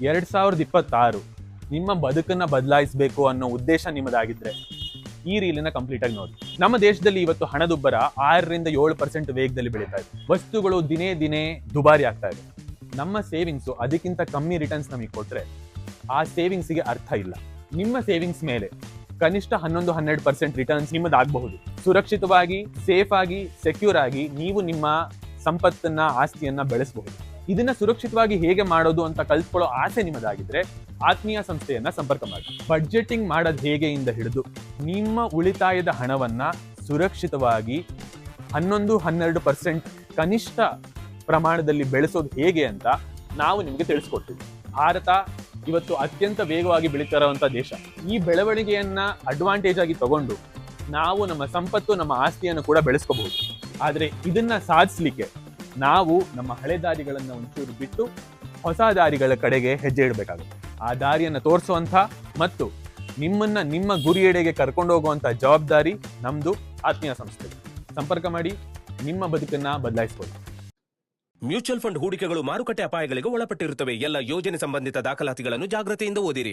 2026 ನಿಮ್ಮ ಬದುಕನ್ನ ಬದಲಾಯಿಸಬೇಕು ಅನ್ನೋ ಉದ್ದೇಶ ನಿಮ್ಮದಾಗಿದ್ರೆ ಈ ರೀಲಿನ ಕಂಪ್ಲೀಟ್ ಆಗಿ ನೋಡಿ. ನಮ್ಮ ದೇಶದಲ್ಲಿ ಇವತ್ತು ಹಣದುಬ್ಬರ 6-7% ವೇಗದಲ್ಲಿ ಬೆಳೀತಾ ಇದೆ. ವಸ್ತುಗಳು ದಿನೇ ದಿನೇ ದುಬಾರಿ ಆಗ್ತಾ ಇದೆ. ನಮ್ಮ ಸೇವಿಂಗ್ಸ್ ಅದಕ್ಕಿಂತ ಕಮ್ಮಿ ರಿಟರ್ನ್ಸ್ ನಮಗೆ ಕೊಟ್ರೆ ಆ ಸೇವಿಂಗ್ಸ್ಗೆ ಅರ್ಥ ಇಲ್ಲ. ನಿಮ್ಮ ಸೇವಿಂಗ್ಸ್ ಮೇಲೆ ಕನಿಷ್ಠ 11-12% ರಿಟರ್ನ್ಸ್ ನಿಮ್ಮದಾಗಬಹುದು. ಸುರಕ್ಷಿತವಾಗಿ, ಸೇಫ್ ಆಗಿ, ಸೆಕ್ಯೂರ್ ಆಗಿ ನೀವು ನಿಮ್ಮ ಸಂಪತ್ತನ್ನ, ಆಸ್ತಿಯನ್ನ ಬೆಳೆಸಬಹುದು. ಇದನ್ನ ಸುರಕ್ಷಿತವಾಗಿ ಹೇಗೆ ಮಾಡೋದು ಅಂತ ಕಲ್ತ್ಕೊಳ್ಳೋ ಆಸೆ ನಿಮ್ಮದಾಗಿದ್ರೆ ಆತ್ಮೀಯ ಸಂಸ್ಥೆಯನ್ನ ಸಂಪರ್ಕ ಮಾಡಿ. ಬಡ್ಜೆಟಿಂಗ್ ಮಾಡೋದು ಹೇಗೆ ಇಂದ ಹಿಡಿದು ನಿಮ್ಮ ಉಳಿತಾಯದ ಹಣವನ್ನ ಸುರಕ್ಷಿತವಾಗಿ 11-12% ಕನಿಷ್ಠ ಪ್ರಮಾಣದಲ್ಲಿ ಬೆಳೆಸೋದು ಹೇಗೆ ಅಂತ ನಾವು ನಿಮಗೆ ತಿಳಿಸ್ಕೊಡ್ತೀವಿ. ಭಾರತ ಇವತ್ತು ಅತ್ಯಂತ ವೇಗವಾಗಿ ಬೆಳೀತಾ ಇರುವಂತ ದೇಶ. ಈ ಬೆಳವಣಿಗೆಯನ್ನ ಅಡ್ವಾಂಟೇಜ್ ಆಗಿ ತಗೊಂಡು ನಾವು ನಮ್ಮ ಸಂಪತ್ತು, ನಮ್ಮ ಆಸ್ತಿಯನ್ನು ಕೂಡ ಬೆಳೆಸ್ಕೋಬಹುದು. ಆದ್ರೆ ಇದನ್ನ ಸಾಧಿಸ್ಲಿಕ್ಕೆ ನಾವು ನಮ್ಮ ಹಳೆ ದಾರಿಗಳನ್ನ ಒಂಚೂರು ಬಿಟ್ಟು ಹೊಸ ದಾರಿಗಳ ಕಡೆಗೆ ಹೆಜ್ಜೆ ಇಡಬೇಕಾಗುತ್ತೆ. ಆ ದಾರಿಯನ್ನು ತೋರಿಸುವಂತ ಮತ್ತು ನಿಮ್ಮನ್ನ ನಿಮ್ಮ ಗುರಿಯೆಡೆಗೆ ಕರ್ಕೊಂಡು ಹೋಗುವಂತ ಜವಾಬ್ದಾರಿ ನಮ್ದು. ಆತ್ಮೀಯ ಸಂಸ್ಥೆ ಸಂಪರ್ಕ ಮಾಡಿ, ನಿಮ್ಮ ಬದುಕನ್ನ ಬದಲಾಯಿಸಬಹುದು. ಮ್ಯೂಚುವಲ್ ಫಂಡ್ ಹೂಡಿಕೆಗಳು ಮಾರುಕಟ್ಟೆ ಅಪಾಯಗಳಿಗೆ ಒಳಪಟ್ಟಿರುತ್ತವೆ. ಎಲ್ಲ ಯೋಜನೆ ಸಂಬಂಧಿತ ದಾಖಲಾತಿಗಳನ್ನು ಜಾಗೃತಿಯಿಂದ ಓದಿರಿ.